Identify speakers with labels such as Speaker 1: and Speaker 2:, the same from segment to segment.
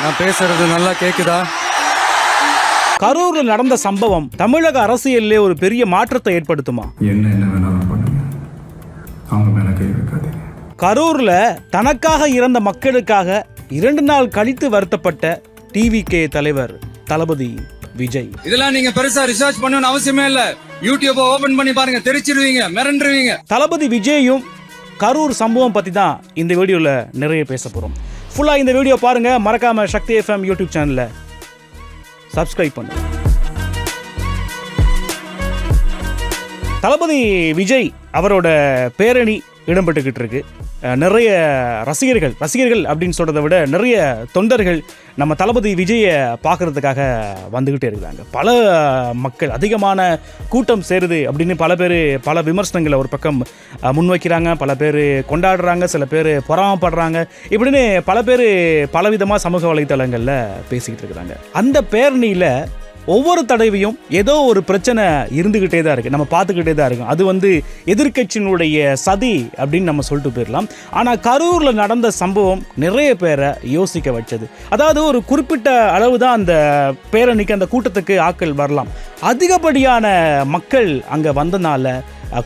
Speaker 1: நான் பேசுறது நல்லா கேக்குதா?
Speaker 2: கரூர்ல நடந்த சம்பவம் தமிழக அரசியலிலே ஒரு பெரிய மாற்றத்தை ஏற்படுத்துமா?
Speaker 3: என்ன வேணாலும் பண்ணுங்க, அவங்க மேல கை வைக்காதீங்க.
Speaker 2: கரூர்ல தனக்காக இறந்த மக்களுக்காக 2 நாள் கழித்து வருத்தப்பட்ட டிவிகே தலைவர் தளபதி விஜய்.
Speaker 1: இதெல்லாம் நீங்க பெருசா ரிசர்ச் பண்ணணும்னு அவசியமே இல்ல. யூடியூப் ஓபன் பண்ணி பாருங்க, தெரிச்சிருவீங்க, மிரண்டுருவீங்க.
Speaker 2: தளபதி விஜயும் கரூர் சம்பவம் பத்தி தான் இந்த வீடியோல நிறைய பேச போறோம். ஃபுல்லா இந்த வீடியோ பாருங்க. மறக்காம சக்தி எஃப்எம் யூடியூப் சேனலை சப்ஸ்கிரைப் பண்ணுங்க. தளபதி விஜய் அவரோட பேரணி இடம்பெற்றுக்கிட்டு இருக்கு. நிறைய ரசிகர்கள் அப்படின்னு சொல்றதை விட நிறைய தொண்டர்கள் நம்ம தளபதி விஜயை பார்க்கறதுக்காக வந்துக்கிட்டே இருக்கிறாங்க. பல மக்கள், அதிகமான கூட்டம் சேருது அப்படின்னு பல பேர் பல விமர்சனங்களை ஒரு பக்கம் முன்வைக்கிறாங்க. பல பேர் கொண்டாடுறாங்க, சில பேர் பொறாமப்படுறாங்க. இப்படின்னு பல பேர் பலவிதமாக சமூக வலைத்தளங்களில் பேசிக்கிட்டு இருக்கிறாங்க. அந்த பேரணியில் ஒவ்வொரு தடவையும் ஏதோ ஒரு பிரச்சனை இருந்துக்கிட்டே தான் இருக்குது, நம்ம பார்த்துக்கிட்டே தான் இருக்கும். அது எதிர்க்கட்சியினுடைய சதி அப்படின்னு நம்ம சொல்லிட்டு போயிடலாம். ஆனால் கரூரில் நடந்த சம்பவம் நிறைய பேரை யோசிக்க வச்சது. அதாவது ஒரு குறிப்பிட்ட அளவு தான் அந்த பேரணிக்கு, அந்த கூட்டத்துக்கு ஆட்கள் வரலாம். அதிகப்படியான மக்கள் அங்கே வந்தனால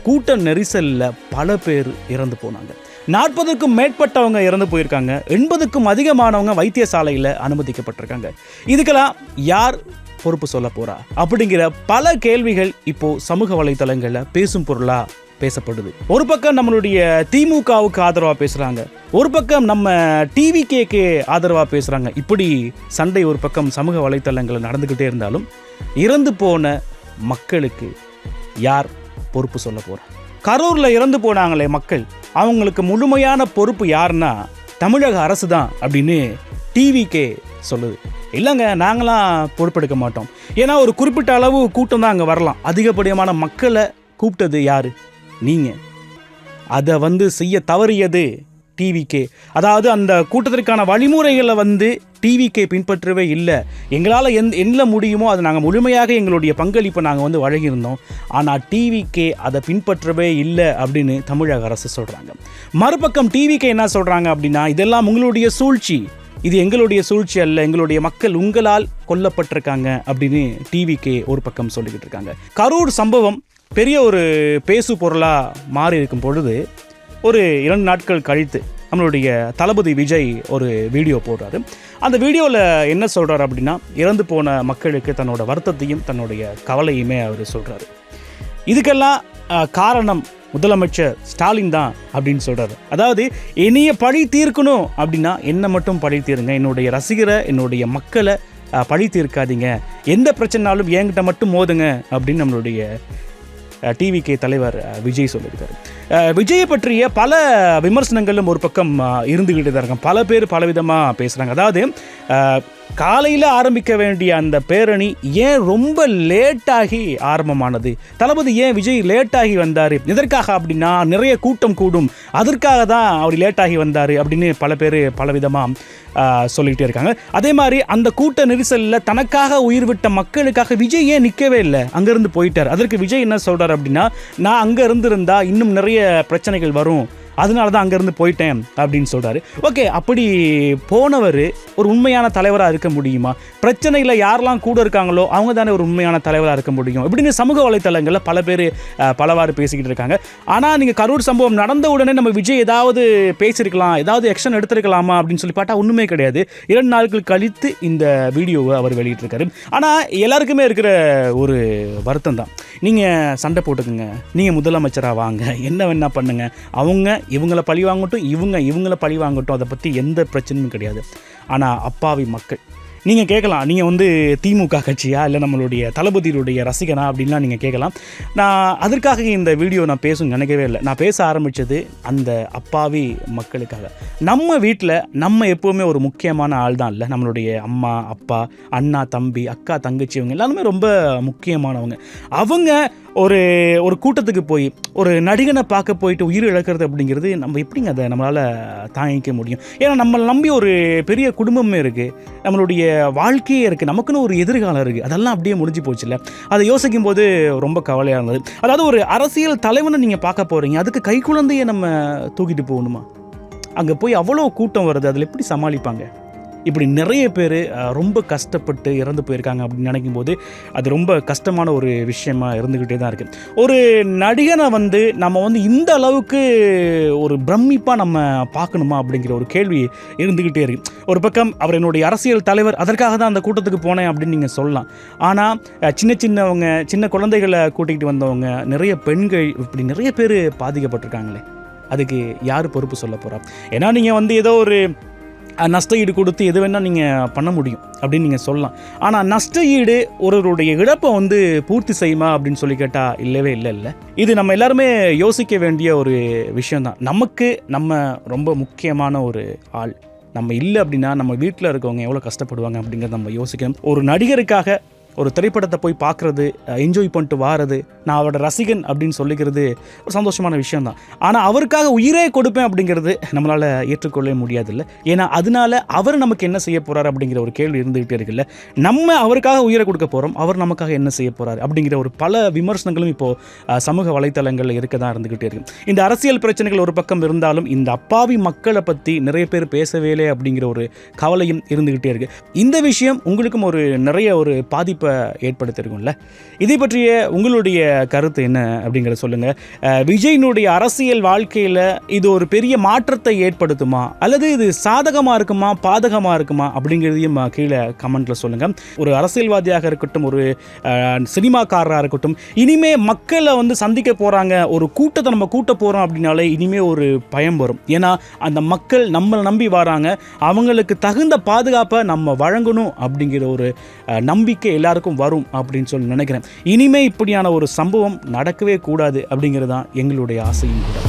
Speaker 2: கூட்ட நெரிசலில் பல பேர் இறந்து போனாங்க. 40க்கும் மேற்பட்டவங்க இறந்து போயிருக்காங்க. 80க்கும் அதிகமானவங்க வைத்தியசாலையில் அனுமதிக்கப்பட்டிருக்காங்க. இதுக்கெல்லாம் யார் பொறுப்பு சொல்ல போறா அப்படிங்கிற பல கேள்விகள் இப்போ சமூக வலைத்தளங்களில் பேசும் பொருளா பேசப்படுது. ஒரு பக்கம் நம்மளுடைய திமுகவுக்கு ஆதரவா பேசுறாங்க, ஒரு பக்கம் நம்ம டிவிகேக்கு ஆதரவா பேசுறாங்க. இப்படி சண்டை ஒரு பக்கம் சமூக வலைத்தளங்களில் நடந்துகிட்டே இருந்தாலும் இறந்து போன மக்களுக்கு யார் பொறுப்பு சொல்ல போறா? கரூர்ல இறந்து போனாங்களே மக்கள், அவங்களுக்கு முழுமையான பொறுப்பு யாருன்னா தமிழக அரசு தான் அப்படின்னு டிவிகே சொல்லுது. இல்லைங்க, நாங்களாம் பொறுப்பெடுக்க மாட்டோம். ஏன்னா ஒரு குறிப்பிட்ட அளவு கூட்டம் தான் அங்கே வரலாம். அதிகப்படியான மக்களை கூப்பிட்டது யாரு? நீங்கள். அதை செய்ய தவறியது டிவிகே. அதாவது அந்த கூட்டத்திற்கான வழிமுறைகளை டிவிகே பின்பற்றவே இல்லை. எங்களால் என்ன முடியுமோ அதை நாங்கள் முழுமையாக எங்களுடைய பங்களிப்பை நாங்கள் வழங்கியிருந்தோம். ஆனால் டிவிகே அதை பின்பற்றவே இல்லை அப்படின்னு தமிழக அரசு சொல்கிறாங்க. மறுபக்கம் டிவிகே என்ன சொல்கிறாங்க அப்படின்னா, இதெல்லாம் உங்களுடைய சூழ்ச்சி, இது எங்களுடைய சூழ்ச்சி அல்ல, எங்களுடைய மக்கள் உங்களால் கொல்லப்பட்டிருக்காங்க அப்படின்னு டிவிகே ஒரு பக்கம் சொல்லிக்கிட்டு இருக்காங்க. கரூர் சம்பவம் பெரிய ஒரு பேசு பொருளாக மாறி இருக்கும் பொழுது ஒரு 2 நாட்கள் கழித்து நம்மளுடைய தளபதி விஜய் ஒரு வீடியோ போடுறாரு. அந்த வீடியோவில் என்ன சொல்கிறார் அப்படின்னா, இறந்து போன மக்களுக்கு தன்னோட வருத்தத்தையும் தன்னுடைய கவலையுமே அவர் சொல்கிறாரு. இதுக்கெல்லாம் காரணம் முதலமைச்சர் ஸ்டாலின் தான் அப்படின்னு சொல்கிறாரு. அதாவது என்னைய பழி தீர்க்கணும் அப்படின்னா என்னை மட்டும் பழி தீருங்க, என்னுடைய ரசிகரை, என்னுடைய மக்களை பழி தீர்க்காதீங்க, எந்த பிரச்சனைனாலும் என்கிட்ட மட்டும் மோதுங்க அப்படின்னு நம்மளுடைய டிவிகே தலைவர் விஜய் சொல்லியிருக்காரு. விஜயை பற்றிய பல விமர்சனங்களும் ஒரு பக்கம் இருந்துக்கிட்டு தான் இருக்காங்க. பல பேர் பலவிதமாக பேசுகிறாங்க. அதாவது காலையில் ஆரம்பிக்க வேண்டிய அந்த பேரணி ஏன் ரொம்ப லேட்டாகி ஆரம்பமானது? தளபதி ஏன் விஜய் லேட்டாகி வந்தார்? எதற்காக அப்படின்னா நிறைய கூட்டம் கூடும், அதற்காக தான் அவர் லேட்டாகி வந்தார் அப்படின்னு பல பேர் பலவிதமாக சொல்லிகிட்டே இருக்காங்க. அதே மாதிரி அந்த கூட்ட நெரிசலில் தனக்காக உயிர் விட்ட மக்களுக்காக விஜய் ஏன் நிற்கவே இல்லை, அங்கேருந்து போயிட்டார். அதற்கு விஜய் என்ன சொல்கிறார் அப்படின்னா, நான் அங்கே இருந்திருந்தா இன்னும் நிறைய பிரச்சனைகள் வரும், அதனால தான் அங்கேருந்து போயிட்டேன் அப்படின்னு சொல்கிறாரு. ஓகே, அப்படி போனவர் ஒரு உண்மையான தலைவராக இருக்க முடியுமா? பிரச்சனையில் யாரெல்லாம் கூட இருக்காங்களோ அவங்க தானே ஒரு உண்மையான தலைவராக இருக்க முடியும் இப்படின்னு சமூக வலைத்தளங்களில் பல பேர் பலவாறு பேசிக்கிட்டு இருக்காங்க. ஆனால் நீங்கள் கரூர் சம்பவம் நடந்த உடனே நம்ம விஜய் ஏதாவது பேசியிருக்கலாம், ஏதாவது ஆக்ஷன் எடுத்துருக்கலாமா அப்படின்னு சொல்லி பார்த்தா ஒன்றுமே கிடையாது. 2 நாட்கள் கழித்து இந்த வீடியோவை அவர் வெளியிட்டிருக்காரு. ஆனால் எல்லாருக்குமே இருக்கிற ஒரு வருத்தம் தான், நீங்கள் சண்டை போட்டுக்குங்க, நீங்கள் முதலமைச்சராக வாங்க, என்ன வேணா பண்ணுங்க, அவங்க இவங்களை பழி வாங்கட்டும், இவங்களை பழி வாங்கட்டும், அதை பற்றி எந்த பிரச்சனையும் கிடையாது. ஆனால் அப்பாவி மக்கள், நீங்கள் கேட்கலாம், நீங்கள் திமுக கட்சியா இல்லை நம்மளுடைய தளபதியுடைய ரசிகனா அப்படின்லாம் நீங்கள் கேட்கலாம். நான் அதற்காக இந்த வீடியோ நான் பேசணும்னு நினைக்கவே இல்லை. நான் பேச ஆரம்பித்தது அந்த அப்பாவி மக்களுக்காக. நம்ம வீட்டில் நம்ம எப்போவுமே ஒரு முக்கியமான ஆள் தான் இல்லை, நம்மளுடைய அம்மா, அப்பா, அண்ணா, தம்பி, அக்கா, தங்கச்சி, இவங்க எல்லாருமே ரொம்ப முக்கியமானவங்க. அவங்க ஒரு கூட்டத்துக்கு போய் ஒரு நடிகனை பார்க்க போயிட்டு உயிர் இழக்கிறது அப்படிங்கிறது நம்ம எப்படிங்க அதை நம்மளால் தாங்கிக்க முடியும்? ஏன்னா நம்மளை நம்பி ஒரு பெரிய குடும்பமே இருக்குது, நம்மளுடைய வாழ்க்கையே இருக்குது, நமக்குன்னு ஒரு எதிர்காலம் இருக்குது. அதெல்லாம் அப்படியே முடிஞ்சு போச்சு இல்லை? அதை யோசிக்கும் போது ரொம்ப கவலையாக இருந்தது. அதாவது ஒரு அரசியல் தலைவனை நீங்கள் பார்க்க போகிறீங்க, அதுக்கு கை குழந்தையை நம்ம தூக்கிட்டு போகணுமா? அங்கே போய் அவ்வளோ கூட்டம் வருது, அதில் எப்படி சமாளிப்பாங்க? இப்படி நிறைய பேர் ரொம்ப கஷ்டப்பட்டு இறந்து போயிருக்காங்க அப்படின்னு நினைக்கும் போது அது ரொம்ப கஷ்டமான ஒரு விஷயமா இருந்துக்கிட்டே தான் இருக்குது. ஒரு நடிகனை வந்து நம்ம வந்து இந்த அளவுக்கு ஒரு பிரமிப்பாக நம்ம பார்க்கணுமா அப்படிங்கிற ஒரு கேள்வி இருந்துக்கிட்டே இருக்குது. ஒரு பக்கம் அவர் என்னுடைய அரசியல் தலைவர், அதற்காக தான் அந்த கூட்டத்துக்கு போனேன் அப்படின்னு நீங்கள் சொல்லலாம். ஆனால் சின்னவங்க, சின்ன குழந்தைகளை கூட்டிகிட்டு வந்தவங்க, நிறைய பெண்கள், இப்படி நிறைய பேர் பாதிக்கப்பட்டிருக்காங்களே, அதுக்கு யார் பொறுப்பு சொல்ல போகிறா? ஏன்னா நீங்கள் வந்து ஏதோ ஒரு நஷ்ட ஈடு கொடுத்து எது வேணால் நீங்கள் பண்ண முடியும் அப்படின்னு நீங்கள் சொல்லலாம். ஆனால் நஷ்ட ஈடு ஒருவருடைய இழப்பை வந்து பூர்த்தி செய்யுமா அப்படின்னு சொல்லி கேட்டால் இல்லவே இல்லை. இது நம்ம எல்லாருமே யோசிக்க வேண்டிய ஒரு விஷயந்தான். நமக்கு நம்ம ரொம்ப முக்கியமான ஒரு ஆள் நம்ம இல்லை அப்படின்னா நம்ம வீட்டில் இருக்கவங்க எவ்வளோ கஷ்டப்படுவாங்க அப்படிங்கிறத நம்ம யோசிக்கணும். ஒரு நடிகருக்காக ஒரு திரைப்படத்தை போய் பார்க்குறது, என்ஜாய் பண்ணிட்டு வாரது, நான் அவரோட ரசிகன் அப்படின்னு சொல்லிக்கிறது ஒரு சந்தோஷமான விஷயந்தான். ஆனால் அவருக்காக உயிரே கொடுப்பேன் அப்படிங்கிறது நம்மளால் ஏற்றுக்கொள்ளவே முடியாதுல்ல. ஏன்னா அதனால அவர் நமக்கு என்ன செய்ய போகிறார் அப்படிங்கிற ஒரு கேள்வி இருந்துகிட்டே இருக்குல்ல. நம்ம அவருக்காக உயிரை கொடுக்க போகிறோம், அவர் நமக்காக என்ன செய்ய போகிறார் அப்படிங்கிற ஒரு பல விமர்சனங்களும் இப்போது சமூக வலைத்தளங்கள் இருக்க தான் இருந்துக்கிட்டே இருக்கு. இந்த அரசியல் பிரச்சனைகள் ஒரு பக்கம் இருந்தாலும் இந்த அப்பாவி மக்களை பற்றி நிறைய பேர் பேசவேலே அப்படிங்கிற ஒரு கவலையும் இருந்துக்கிட்டே இருக்குது. இந்த விஷயம் உங்களுக்கும் நிறைய ஒரு பாதிப்பை ஏற்படுத்தியிருக்கும்ல. இதை பற்றிய உங்களுடைய கருத்து என்ன அப்படிங்கிறத சொல்லுங்கள். விஜயினுடைய அரசியல் வாழ்க்கையில் இது ஒரு பெரிய மாற்றத்தை ஏற்படுத்துமா, அல்லது இது சாதகமாக இருக்குமா பாதகமாக இருக்குமா அப்படிங்கிறதையும் கீழே கமெண்ட்டில் சொல்லுங்கள். ஒரு அரசியல்வாதியாக இருக்கட்டும், ஒரு சினிமாக்காரராக இருக்கட்டும், இனிமே மக்களை வந்து சந்திக்க போகிறாங்க, ஒரு கூட்டத்தை நம்ம கூட்ட போகிறோம் அப்படின்னாலே இனிமே ஒரு பயம் வரும். ஏன்னா அந்த மக்கள் நம்மளை நம்பி வராங்க, அவங்களுக்கு தகுந்த பாதுகாப்பை நம்ம வழங்கணும் அப்படிங்கிற ஒரு நம்பிக்கை எல்லாருக்கும் வரும் அப்படின்னு சொல்லி நினைக்கிறேன். இனிமே இப்படியான ஒரு சம்பவம் நடக்கவே கூடாது அப்படிங்கிறது தான் எங்களுடைய ஆசையும் கூட.